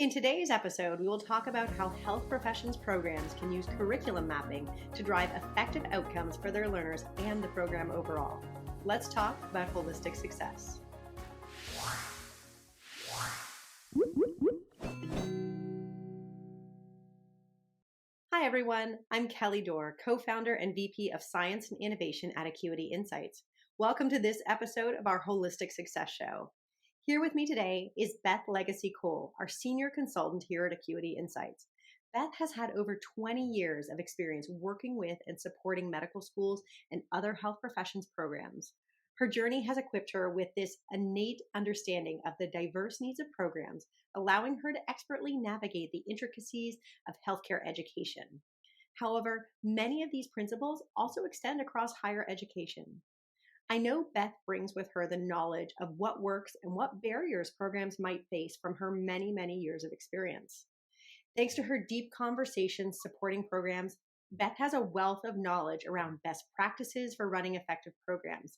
In today's episode, we will talk about how health professions programs can use curriculum mapping to drive effective outcomes for their learners and the program overall. Let's talk about holistic success. Hi, everyone. I'm Kelly Dore, co-founder and VP of Science and Innovation at Acuity Insights. Welcome to this episode of our Holistic Success Show. Here with me today is Beth Legacy-Cole, our senior consultant here at Acuity Insights. Beth has had over 20 years of experience working with and supporting medical schools and other health professions programs. Her journey has equipped her with this innate understanding of the diverse needs of programs, allowing her to expertly navigate the intricacies of healthcare education. However, many of these principles also extend across higher education. I know Beth brings with her the knowledge of what works and what barriers programs might face from her many, many years of experience. Thanks to her deep conversations supporting programs, Beth has a wealth of knowledge around best practices for running effective programs.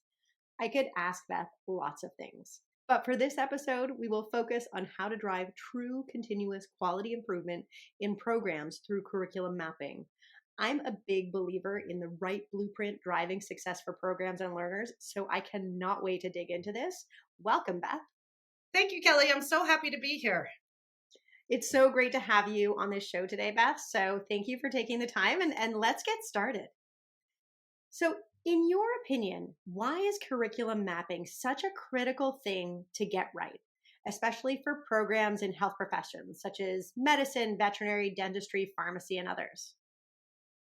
I could ask Beth lots of things, but for this episode, we will focus on how to drive true continuous quality improvement in programs through curriculum mapping. I'm a big believer in the right blueprint driving success for programs and learners, so I cannot wait to dig into this. Welcome, Beth. Thank you, Kelly. I'm so happy to be here. It's so great to have you on this show today, Beth. So thank you for taking the time and let's get started. So in your opinion, why is curriculum mapping such a critical thing to get right, especially for programs in health professions such as medicine, veterinary, dentistry, pharmacy, and others?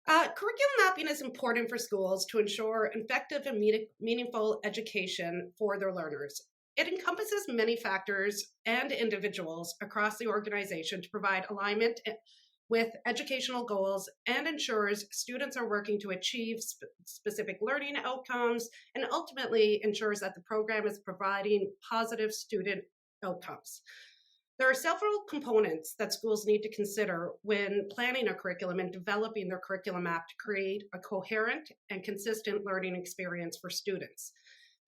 Curriculum mapping is important for schools to ensure effective and meaningful education for their learners. It encompasses many factors and individuals across the organization to provide alignment with educational goals and ensures students are working to achieve specific learning outcomes and ultimately ensures that the program is providing positive student outcomes. There are several components that schools need to consider when planning a curriculum and developing their curriculum map to create a coherent and consistent learning experience for students.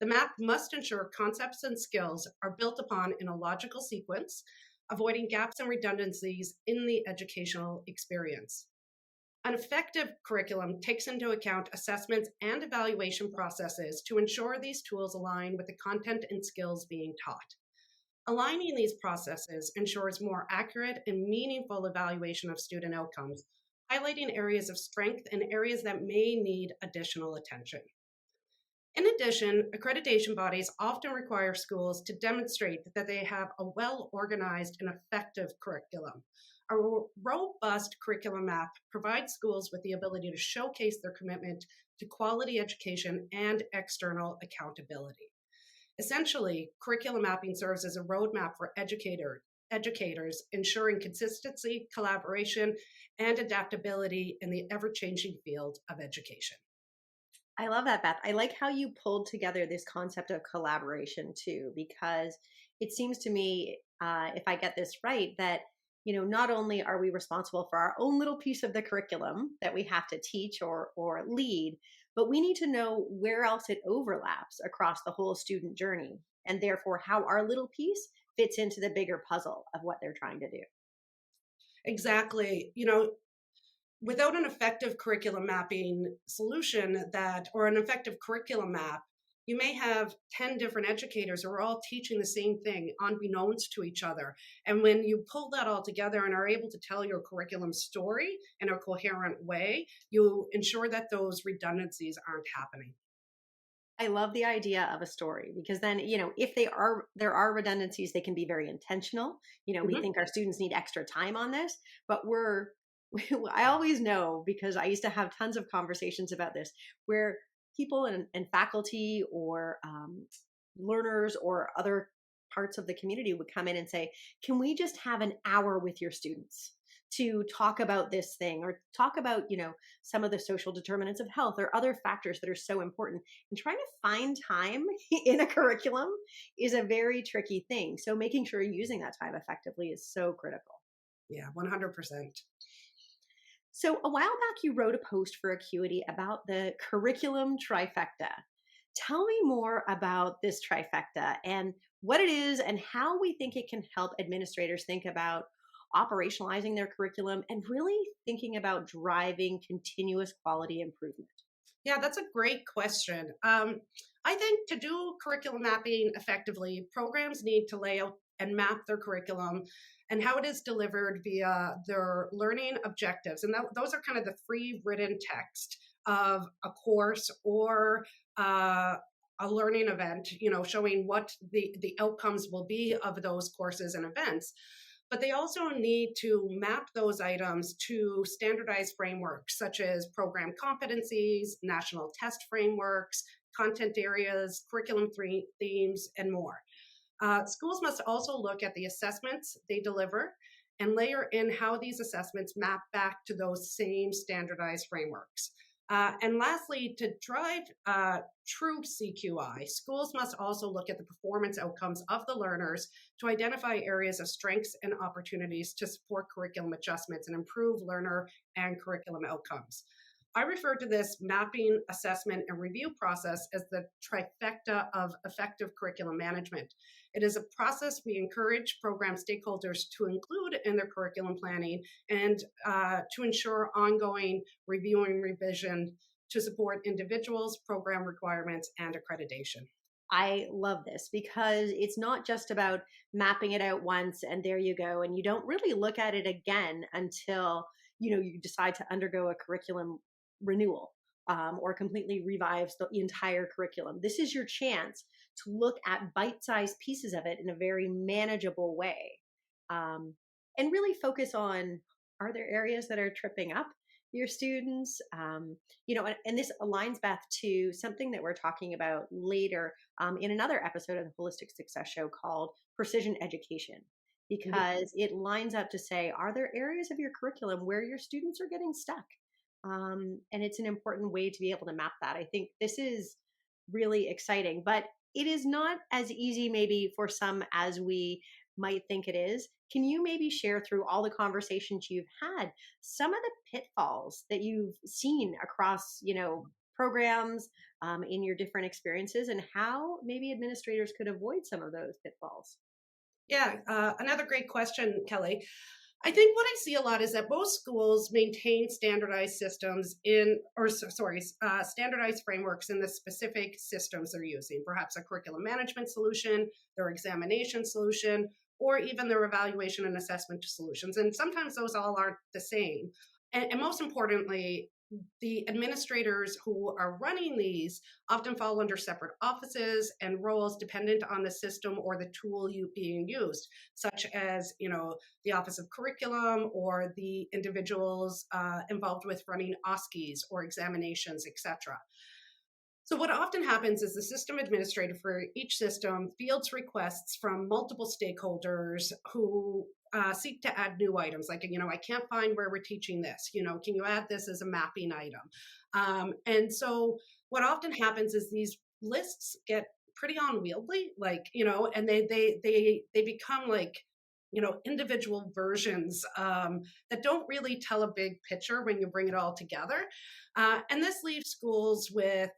The map must ensure concepts and skills are built upon in a logical sequence, avoiding gaps and redundancies in the educational experience. An effective curriculum takes into account assessments and evaluation processes to ensure these tools align with the content and skills being taught. Aligning these processes ensures more accurate and meaningful evaluation of student outcomes, highlighting areas of strength and areas that may need additional attention. In addition, accreditation bodies often require schools to demonstrate that they have a well-organized and effective curriculum. A robust curriculum map provides schools with the ability to showcase their commitment to quality education and external accountability. Essentially, curriculum mapping serves as a roadmap for educators, ensuring consistency, collaboration, and adaptability in the ever-changing field of education. I love that, Beth. I like how you pulled together this concept of collaboration too, because it seems to me, if I get this right, that not only are we responsible for our own little piece of the curriculum that we have to teach or lead, but we need to know where else it overlaps across the whole student journey, and therefore how our little piece fits into the bigger puzzle of what they're trying to do. Exactly. Without an effective curriculum mapping solution or an effective curriculum map, you may have 10 different educators who are all teaching the same thing unbeknownst to each other. And when you pull that all together and are able to tell your curriculum story in a coherent way, you ensure that those redundancies aren't happening. I love the idea of a story because then, if there are redundancies, they can be very intentional. We think our students need extra time on this, but I always know, because I used to have tons of conversations about this, where people and faculty or learners or other parts of the community would come in and say, can we just have an hour with your students to talk about this thing or talk about, some of the social determinants of health or other factors that are so important. And trying to find time in a curriculum is a very tricky thing. So making sure you're using that time effectively is so critical. Yeah, 100%. So a while back, you wrote a post for Acuity about the curriculum trifecta. Tell me more about this trifecta and what it is and how we think it can help administrators think about operationalizing their curriculum, and really thinking about driving continuous quality improvement? Yeah, that's a great question. I think to do curriculum mapping effectively, programs need to lay out and map their curriculum and how it is delivered via their learning objectives. And those are kind of the free written text of a course or a learning event, showing what the outcomes will be of those courses and events. But they also need to map those items to standardized frameworks such as program competencies, national test frameworks, content areas, curriculum themes, and more. Schools must also look at the assessments they deliver and layer in how these assessments map back to those same standardized frameworks. And lastly, to drive true CQI, schools must also look at the performance outcomes of the learners to identify areas of strengths and opportunities to support curriculum adjustments and improve learner and curriculum outcomes. I refer to this mapping, assessment, and review process as the trifecta of effective curriculum management. It is a process we encourage program stakeholders to include in their curriculum planning and to ensure ongoing review and revision to support individuals, program requirements, and accreditation. I love this because it's not just about mapping it out once and there you go, and you don't really look at it again until you decide to undergo a curriculum renewal, or completely revives the entire curriculum. This is your chance to look at bite-sized pieces of it in a very manageable way, and really focus on, are there areas that are tripping up your students? And this aligns, Beth, to something that we're talking about later in another episode of the Holistic Success Show called Precision Education, because it lines up to say, are there areas of your curriculum where your students are getting stuck? And it's an important way to be able to map that. I think this is really exciting, but it is not as easy maybe for some as we might think it is. Can you maybe share, through all the conversations you've had, some of the pitfalls that you've seen across, programs, in your different experiences, and how maybe administrators could avoid some of those pitfalls? Yeah, another great question, Kelly. I think what I see a lot is that most schools maintain standardized systems standardized frameworks in the specific systems they're using, perhaps a curriculum management solution, their examination solution, or even their evaluation and assessment solutions. And sometimes those all aren't the same. And most importantly, the administrators who are running these often fall under separate offices and roles dependent on the system or the tool being used, such as the Office of Curriculum or the individuals involved with running OSCEs or examinations, etc. So what often happens is the system administrator for each system fields requests from multiple stakeholders who seek to add new items. Like, I can't find where we're teaching this. Can you add this as a mapping item? And so what often happens is these lists get pretty unwieldy, and they become like, individual versions that don't really tell a big picture when you bring it all together. And this leaves schools with,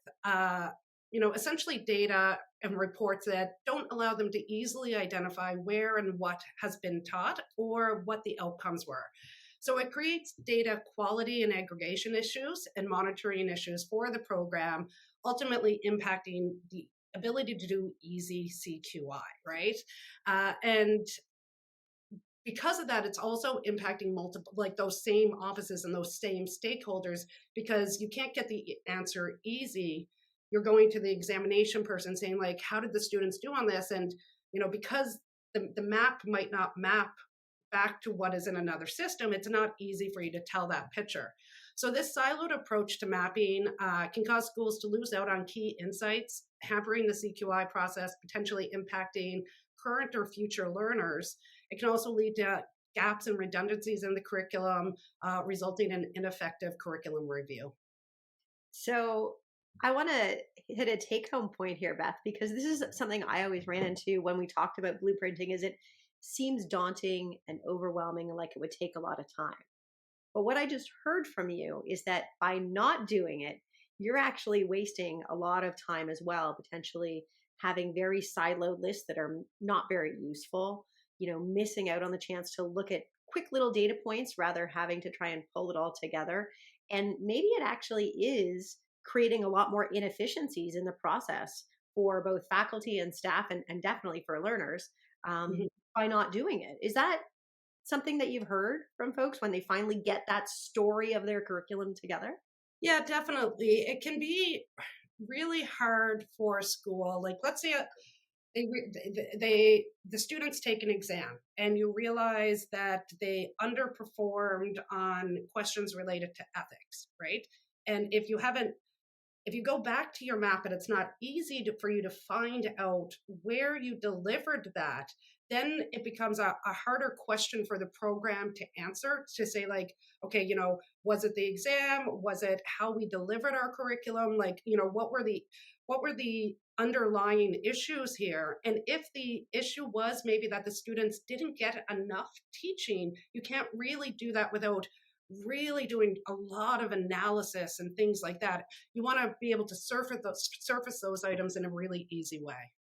essentially data and reports that don't allow them to easily identify where and what has been taught or what the outcomes were. So it creates data quality and aggregation issues and monitoring issues for the program, ultimately impacting the ability to do easy CQI, right? And because of that, it's also impacting multiple, like those same offices and those same stakeholders, because you can't get the answer easy. You're going to the examination person saying, like, how did the students do on this? And, because the map might not map back to what is in another system, it's not easy for you to tell that picture. So this siloed approach to mapping can cause schools to lose out on key insights, hampering the CQI process, potentially impacting current or future learners. It can also lead to gaps and redundancies in the curriculum, resulting in ineffective curriculum review. So I want to hit a take-home point here, Beth, because this is something I always ran into when we talked about blueprinting. Is it seems daunting and overwhelming and like it would take a lot of time. But what I just heard from you is that by not doing it, you're actually wasting a lot of time as well, potentially having very siloed lists that are not very useful, missing out on the chance to look at quick little data points rather having to try and pull it all together. And maybe it actually is creating a lot more inefficiencies in the process for both faculty and staff, and definitely for learners, Mhm. by not doing it. Is that something that you've heard from folks when they finally get that story of their curriculum together? Yeah, definitely. It can be really hard for a school. Like, let's say the students take an exam and you realize that they underperformed on questions related to ethics, right? And if you go back to your map and it's not easy for you to find out where you delivered that, then it becomes a harder question for the program to answer, to say like, okay, was it the exam? Was it how we delivered our curriculum? Like, what were the underlying issues here? And if the issue was maybe that the students didn't get enough teaching, you can't really do that without really doing a lot of analysis and things like that. You want to be able to surface those items in a really easy way.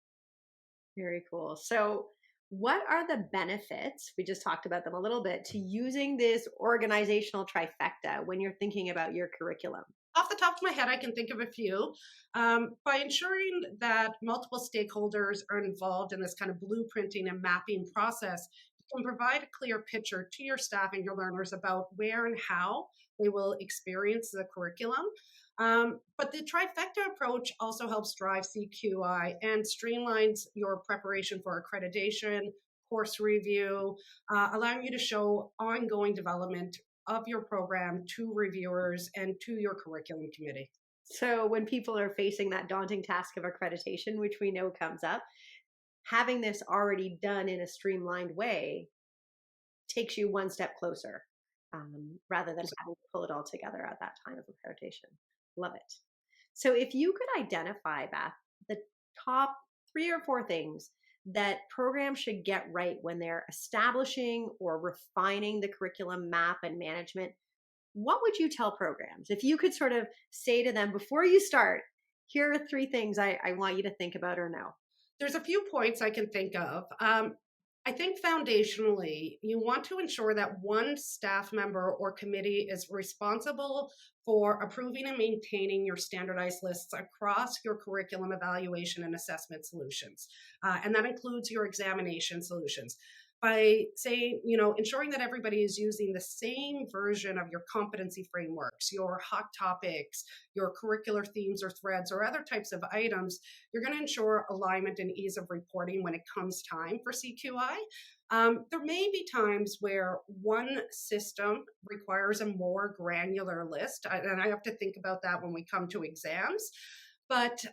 Very cool. So, what are the benefits? We just talked about them a little bit, to using this organizational trifecta when you're thinking about your curriculum. Off the top of my head, I can think of a few. By ensuring that multiple stakeholders are involved in this kind of blueprinting and mapping process, you can provide a clear picture to your staff and your learners about where and how they will experience the curriculum. But the trifecta approach also helps drive CQI and streamlines your preparation for accreditation, course review, allowing you to show ongoing development of your program to reviewers and to your curriculum committee. So, when people are facing that daunting task of accreditation, which we know comes up, having this already done in a streamlined way takes you one step closer, rather than having to pull it all together at that time of accreditation. Love it. So, if you could identify, Beth, the top 3 or 4 things that programs should get right when they're establishing or refining the curriculum map and management, what would you tell programs? If you could sort of say to them before you start, here are 3 things I want you to think about or know. There's a few points I can think of. I think foundationally, you want to ensure that one staff member or committee is responsible for approving and maintaining your standardized lists across your curriculum evaluation and assessment solutions. And that includes your examination solutions. By saying, ensuring that everybody is using the same version of your competency frameworks, your hot topics, your curricular themes or threads, or other types of items, you're going to ensure alignment and ease of reporting when it comes time for CQI. There may be times where one system requires a more granular list, and I have to think about that when we come to exams. But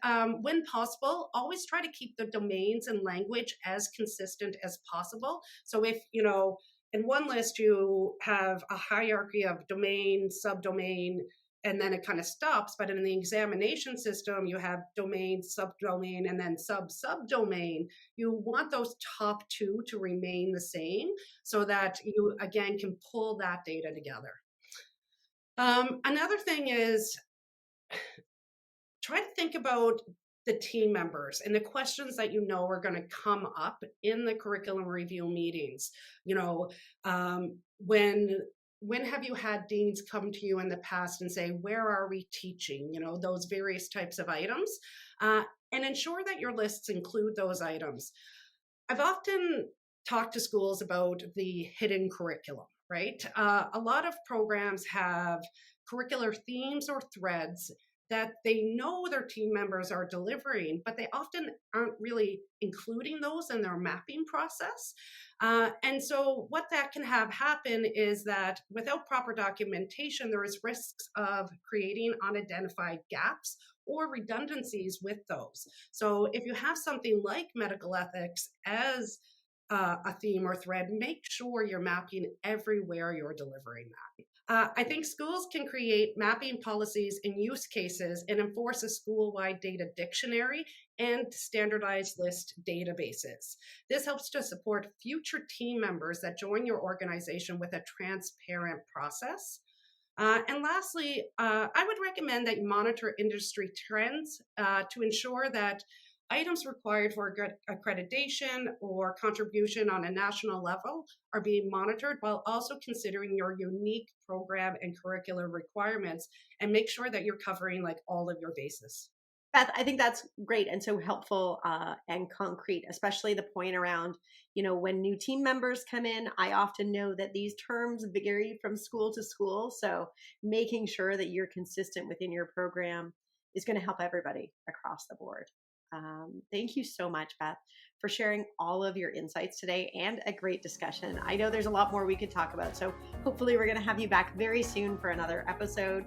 when possible, always try to keep the domains and language as consistent as possible. So if, in one list you have a hierarchy of domain, subdomain, and then it kind of stops. But in the examination system, you have domain, subdomain, and then subdomain. You want those top two to remain the same so that you, again, can pull that data together. Another thing is, try to think about the team members and the questions that are going to come up in the curriculum review meetings. When have you had deans come to you in the past and say, where are we teaching? Those various types of items, and ensure that your lists include those items. I've often talked to schools about the hidden curriculum, right? A lot of programs have curricular themes or threads that they know their team members are delivering, but they often aren't really including those in their mapping process. And so what that can have happen is that without proper documentation, there is risks of creating unidentified gaps or redundancies with those. So if you have something like medical ethics as a theme or thread, make sure you're mapping everywhere you're delivering that. I think schools can create mapping policies and use cases and enforce a school-wide data dictionary and standardized list databases. This helps to support future team members that join your organization with a transparent process. And lastly, I would recommend that you monitor industry trends to ensure that Items required for accreditation or contribution on a national level are being monitored while also considering your unique program and curricular requirements, and make sure that you're covering like all of your bases. Beth, I think that's great and so helpful and concrete, especially the point around, when new team members come in. I often know that these terms vary from school to school. So making sure that you're consistent within your program is going to help everybody across the board. Thank you so much, Beth, for sharing all of your insights today and a great discussion. I know there's a lot more we could talk about. So hopefully we're going to have you back very soon for another episode.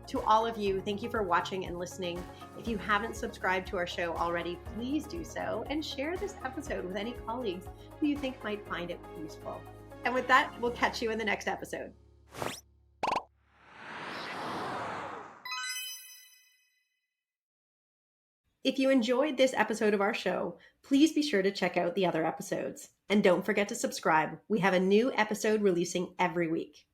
To all of you, thank you for watching and listening. If you haven't subscribed to our show already, please do so and share this episode with any colleagues who you think might find it useful. And with that, we'll catch you in the next episode. If you enjoyed this episode of our show, please be sure to check out the other episodes. And don't forget to subscribe. We have a new episode releasing every week.